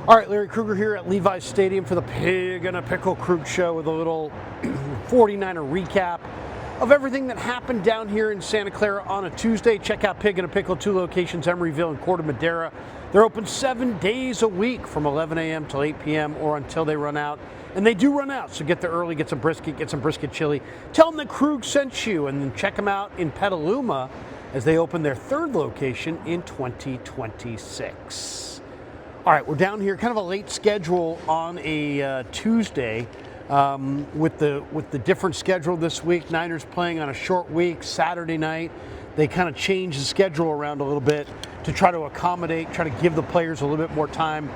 All right, Larry Krueger here at Levi's Stadium for the Pig and a Pickle Krug Show with a little 49er recap of everything that happened down here in Santa Clara on a Tuesday. Check out Pig and a Pickle, 2 locations, Emeryville and Corte Madera. They're open 7 days a week from 11 a.m. till 8 p.m. or until they run out. And they do run out, so get there early, get some brisket chili. Tell them that Krug sent you, and then check them out in Petaluma as they open their 3rd location in 2026. All right, we're down here, kind of a late schedule on a Tuesday with the different schedule this week. Niners playing on a short week, Saturday night. They kind of changed the schedule around a little bit to try to accommodate, try to give the players a little bit more time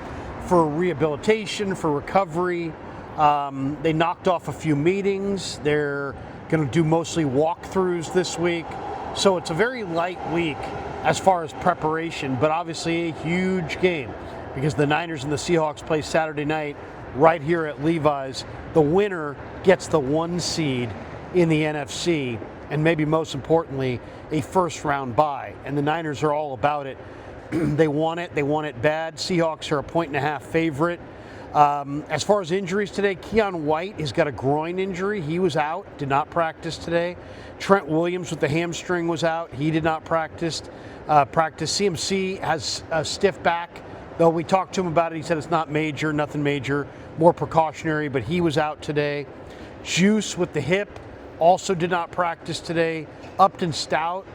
for rehabilitation, for recovery. They knocked off a few meetings. They're going to do mostly walkthroughs this week. So it's a very light week as far as preparation, but obviously a huge game, because the Niners and the Seahawks play Saturday night right here at Levi's. The winner gets the 1 seed in the NFC, and maybe most importantly, a first-round bye. And the Niners are all about it. They want it. They want it bad. Seahawks are a 1.5 favorite. As far as injuries today, Keon White has got a groin injury. He was out, did not practice today. Trent Williams with the hamstring was out. He did not practice. CMC has a stiff back. Though we talked to him about it, he said it's not major, nothing major, more precautionary, but he was out today. Juice with the hip also did not practice today. Upton Stout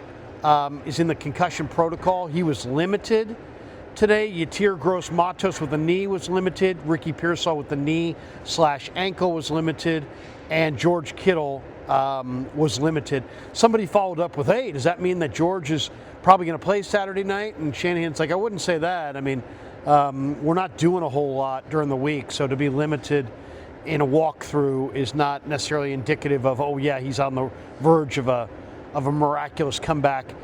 is in the concussion protocol. He was limited today. Yatir Gross-Matos with the knee was limited. Ricky Pearsall with the knee/ankle was limited. And George Kittle was limited. Somebody followed up with, hey, does that mean that George is probably going to play Saturday night? And Shanahan's like, I wouldn't say that. I mean, we're not doing a whole lot during the week, so to be limited in a walkthrough is not necessarily indicative of, oh yeah, he's on the verge of a miraculous comeback.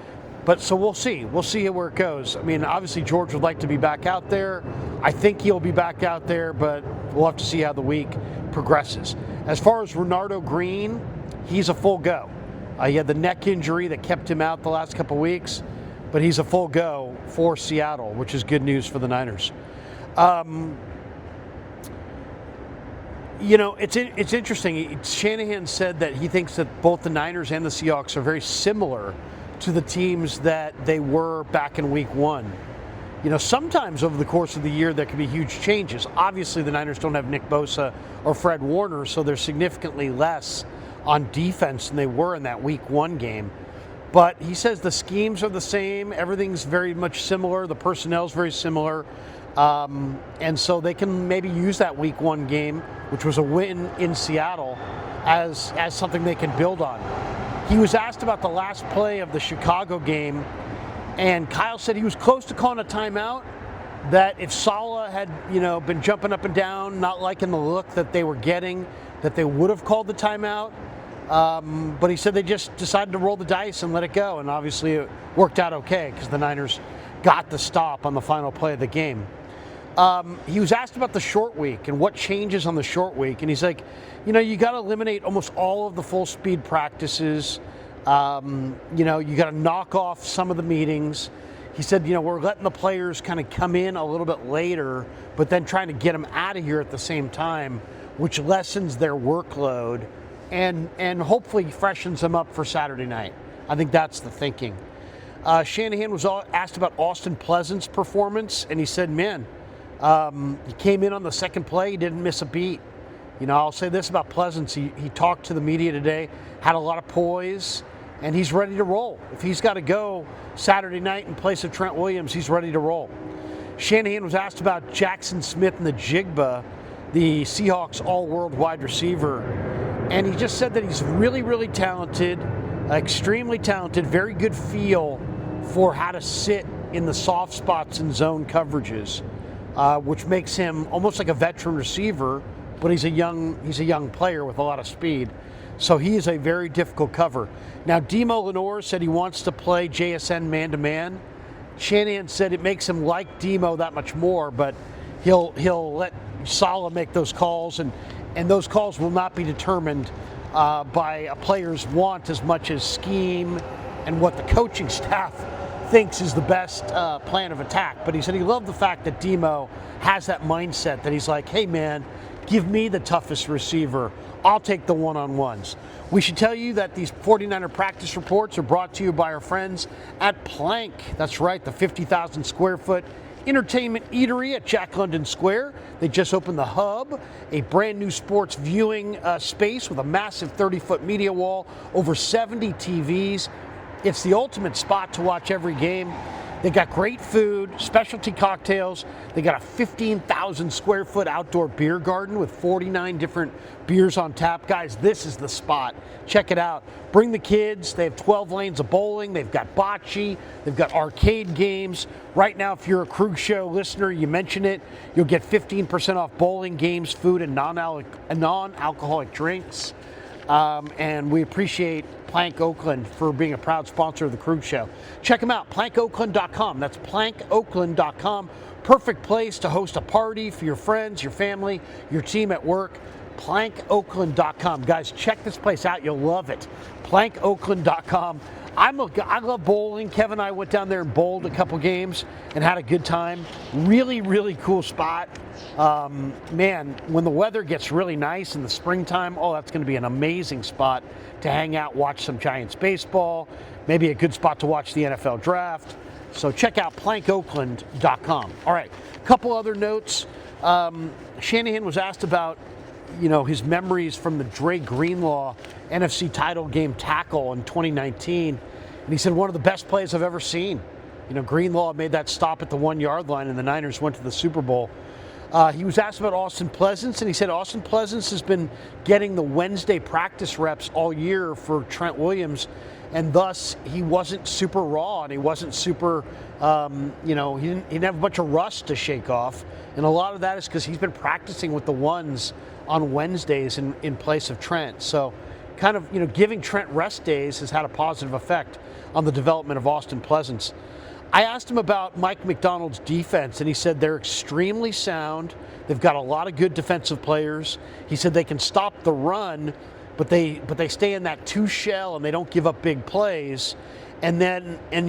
But so we'll see where it goes. I mean, obviously George would like to be back out there. I think he'll be back out there, but we'll have to see how the week progresses. As far as Renardo Green, he's a full go. He had the neck injury that kept him out the last couple weeks, but he's a full go for Seattle, which is good news for the Niners. It's interesting. Shanahan said that he thinks that both the Niners and the Seahawks are very similar to the teams that they were back in week 1. Sometimes over the course of the year there can be huge changes. Obviously the Niners don't have Nick Bosa or Fred Warner, so they're significantly less on defense than they were in that week 1 game. But he says the schemes are the same. Everything's very much similar. The personnel's very similar. And so they can maybe use that week 1 game, which was a win in Seattle, as something they can build on. He was asked about the last play of the Chicago game, and Kyle said he was close to calling a timeout, that if Saleh had, been jumping up and down, not liking the look that they were getting, that they would have called the timeout. But he said they just decided to roll the dice and let it go, and obviously it worked out okay because the Niners got the stop on the final play of the game. He was asked about the short week and what changes on the short week, and he's like, you got to eliminate almost all of the full speed practices. You got to knock off some of the meetings. He said, we're letting the players kind of come in a little bit later, but then trying to get them out of here at the same time, which lessens their workload and hopefully freshens them up for Saturday night. I think that's the thinking. Shanahan was asked about Austin Pleasant's performance, and he said, man, he came in on the second play, he didn't miss a beat. I'll say this about Pleasant. He talked to the media today, had a lot of poise, and he's ready to roll. If he's got to go Saturday night in place of Trent Williams, he's ready to roll. Shanahan was asked about Jackson Smith and the Jigba, the Seahawks all-world wide receiver, and he just said that he's really, really talented, extremely talented, very good feel for how to sit in the soft spots and zone coverages, which makes him almost like a veteran receiver, but he's a young player with a lot of speed. So he is a very difficult cover. Now, Demo Lenore said he wants to play JSN man-to-man. Shanahan said it makes him like Demo that much more, but he'll let Saleh make those calls, and those calls will not be determined by a player's want as much as scheme and what the coaching staff thinks is the best plan of attack. But he said he loved the fact that Demo has that mindset that he's like, hey man, give me the toughest receiver. I'll take the one-on-ones. We should tell you that these 49er practice reports are brought to you by our friends at Plank. That's right, the 50,000 square foot entertainment eatery at Jack London Square. They just opened the Hub, a brand new sports viewing space with a massive 30-foot media wall, over 70 TVs. It's the ultimate spot to watch every game. They got great food, specialty cocktails. They got a 15,000 square foot outdoor beer garden with 49 different beers on tap. Guys, this is the spot. Check it out. Bring the kids. They have 12 lanes of bowling. They've got bocce. They've got arcade games. Right now, if you're a Krug Show listener, you mention it, you'll get 15% off bowling, games, food, and non-alcoholic drinks. And we appreciate Plank Oakland for being a proud sponsor of the Krug Show. Check them out, plankoakland.com. That's plankoakland.com. Perfect place to host a party for your friends, your family, your team at work. plankoakland.com. Guys, check this place out. You'll love it. plankoakland.com. I love bowling. Kevin and I went down there and bowled a couple games and had a good time. Really, really cool spot. Man, when the weather gets really nice in the springtime, oh, that's going to be an amazing spot to hang out, watch some Giants baseball, maybe a good spot to watch the NFL draft. So check out plankoakland.com. All right, a couple other notes. Shanahan was asked about his memories from the Dre Greenlaw NFC title game tackle in 2019. And he said, one of the best plays I've ever seen. Greenlaw made that stop at the 1 yard line and the Niners went to the Super Bowl. He was asked about Austin Pleasance, and he said Austin Pleasance has been getting the Wednesday practice reps all year for Trent Williams, and thus he wasn't super raw and he wasn't super, he didn't have a bunch of rust to shake off. And a lot of that is because he's been practicing with the ones on Wednesdays in place of Trent. So kind of, giving Trent rest days has had a positive effect on the development of Austin Pleasance. I asked him about Mike McDonald's defense, and he said they're extremely sound. They've got a lot of good defensive players. He said they can stop the run, but they stay in that two shell and they don't give up big plays. And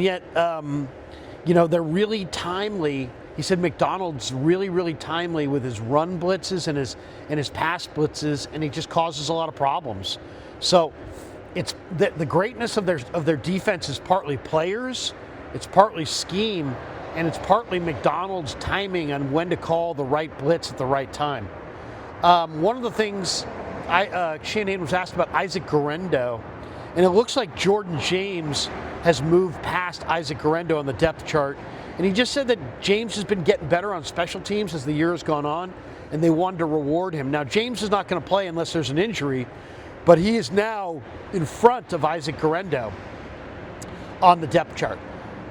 yet, they're really timely. He said McDonald's really, really timely with his run blitzes and his pass blitzes, and he just causes a lot of problems. So it's the greatness of their defense is partly players, it's partly scheme, and it's partly McDonald's timing on when to call the right blitz at the right time. One of the things Shanahan was asked about Isaac Guerendo, and it looks like Jordan James has moved past Isaac Guerendo on the depth chart. And he just said that James has been getting better on special teams as the year has gone on, and they wanted to reward him. Now, James is not going to play unless there's an injury, but he is now in front of Isaac Guerendo on the depth chart.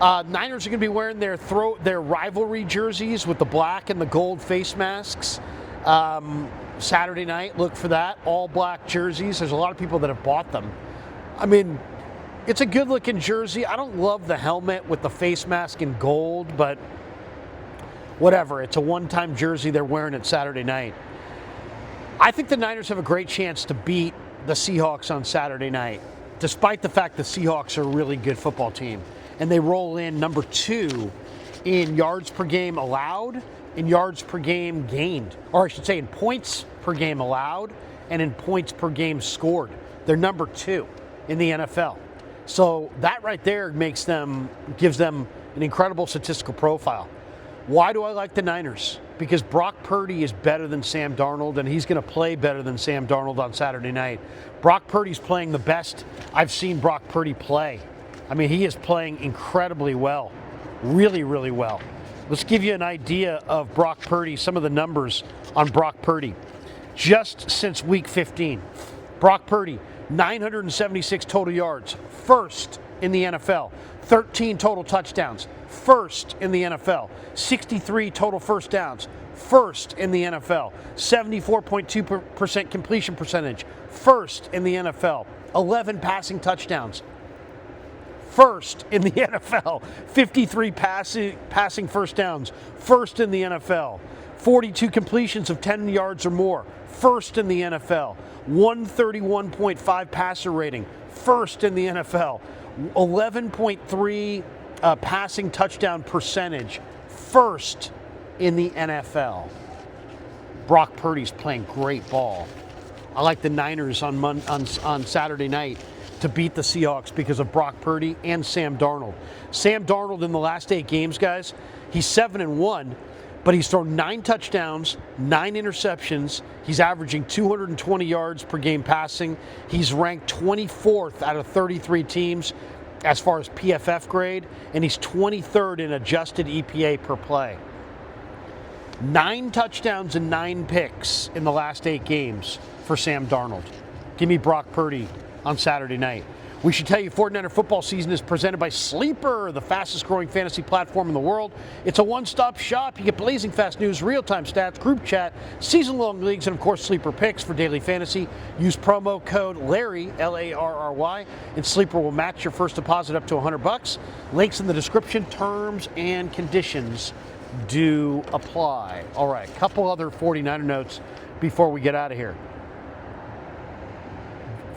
Niners are going to be wearing their rivalry jerseys with the black and the gold face masks Saturday night. Look for that. All black jerseys. There's a lot of people that have bought them. I mean, it's a good-looking jersey. I don't love the helmet with the face mask in gold, but whatever. It's a one-time jersey. They're wearing it Saturday night. I think the Niners have a great chance to beat the Seahawks on Saturday night, despite the fact the Seahawks are a really good football team. And they roll in number 2 in yards per game allowed, in yards per game gained, or I should say in points per game allowed and in points per game scored. They're number 2 in the NFL. So that right there gives them an incredible statistical profile. Why do I like the Niners? Because Brock Purdy is better than Sam Darnold, and he's going to play better than Sam Darnold on Saturday night. Brock Purdy's playing the best I've seen Brock Purdy play. I mean, he is playing incredibly well, really, really well. Let's give you an idea of Brock Purdy, some of the numbers on Brock Purdy. Just since week 15, Brock Purdy, 976 total yards, first in the NFL. 13 total touchdowns, first in the NFL. 63 total first downs, first in the NFL. 74.2% completion percentage, first in the NFL. 11 passing touchdowns, first in the NFL. 53 passing first downs, first in the NFL. 42 completions of 10 yards or more, first in the NFL. 131.5 passer rating, first in the NFL. 11.3 passing touchdown percentage, first in the NFL. Brock Purdy's playing great ball. I like the Niners on Saturday night to beat the Seahawks because of Brock Purdy and Sam Darnold. Sam Darnold in the last 8 games, guys, he's 7-1, but he's thrown 9 touchdowns, 9 interceptions. He's averaging 220 yards per game passing. He's ranked 24th out of 33 teams as far as PFF grade, and he's 23rd in adjusted EPA per play. 9 touchdowns and 9 picks in the last 8 games for Sam Darnold. Give me Brock Purdy on Saturday night. We should tell you 49er football season is presented by Sleeper, the fastest growing fantasy platform in the world. It's a one-stop shop. You get blazing fast news, real-time stats, group chat, season-long leagues, and of course Sleeper picks for daily fantasy. Use promo code Larry, L-A-R-R-Y, and Sleeper will match your first deposit up to $100. Links in the description. Terms and conditions do apply. All right, couple other 49er notes before we get out of here.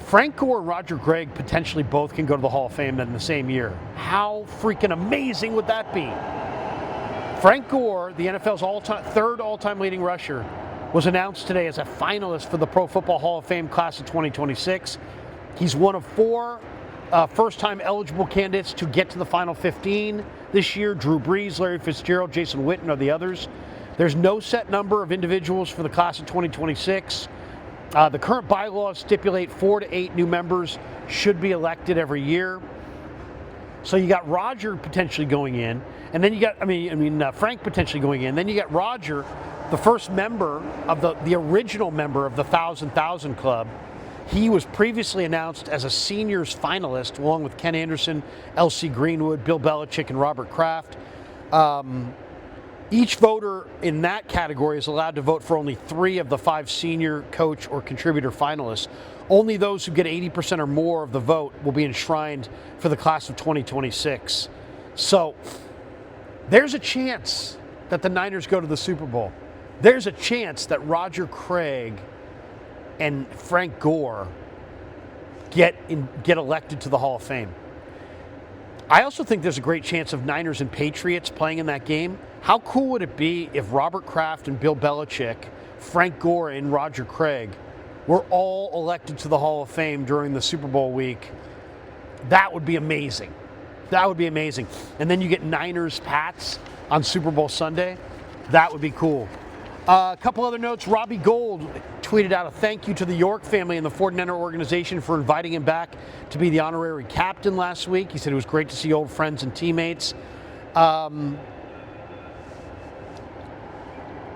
Frank Gore and Roger Craig potentially both can go to the Hall of Fame in the same year. How freaking amazing would that be? Frank Gore, the NFL's third all-time leading rusher, was announced today as a finalist for the Pro Football Hall of Fame class of 2026. He's one of 4 first-time eligible candidates to get to the final 15 this year. Drew Brees, Larry Fitzgerald, Jason Witten are the others. There's no set number of individuals for the class of 2026. The current bylaws stipulate 4 to 8 new members should be elected every year. So you got Roger potentially going in, and then you got, Frank potentially going in. Then you got Roger, the first member of the original member of the 1,000 Club. He was previously announced as a seniors finalist, along with Ken Anderson, L.C. Greenwood, Bill Belichick, and Robert Kraft. Each voter in that category is allowed to vote for only 3 of the 5 senior coach or contributor finalists. Only those who get 80% or more of the vote will be enshrined for the class of 2026. So there's a chance that the Niners go to the Super Bowl. There's a chance that Roger Craig and Frank Gore get elected to the Hall of Fame. I also think there's a great chance of Niners and Patriots playing in that game. How cool would it be if Robert Kraft and Bill Belichick, Frank Gore and Roger Craig were all elected to the Hall of Fame during the Super Bowl week? That would be amazing. That would be amazing. And then you get Niners-Pats on Super Bowl Sunday. That would be cool. A couple other notes. Robbie Gould tweeted out a thank you to the York family and the 49er organization for inviting him back to be the honorary captain last week. He said it was great to see old friends and teammates.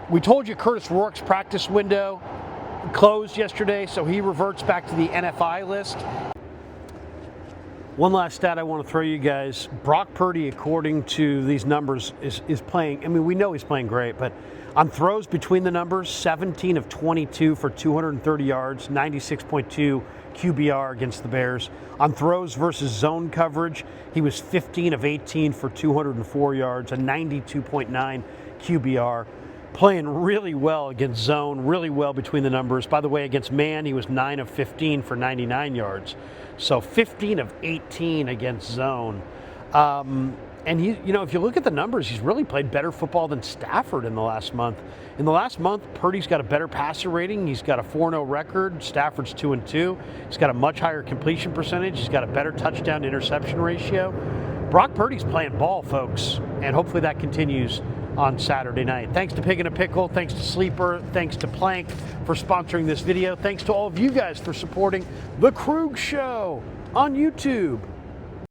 We told you Curtis Rourke's practice window closed yesterday, so he reverts back to the NFI list. One last stat I want to throw you guys. Brock Purdy, according to these numbers, is playing. I mean, we know he's playing great, but on throws between the numbers, 17 of 22 for 230 yards, 96.2 QBR against the Bears. On throws versus zone coverage, he was 15 of 18 for 204 yards, a 92.9 QBR. Playing really well against zone, really well between the numbers. By the way, against man, he was 9 of 15 for 99 yards. So 15 of 18 against zone. And he, if you look at the numbers, he's really played better football than Stafford in the last month. In the last month, Purdy's got a better passer rating. He's got a 4-0 record. Stafford's 2-2. He's got a much higher completion percentage. He's got a better touchdown to interception ratio. Brock Purdy's playing ball, folks, and hopefully that continues on Saturday night. Thanks to Pig and a Pickle, thanks to Sleeper, thanks to Plank for sponsoring this video. Thanks to all of you guys for supporting The Krug Show on YouTube.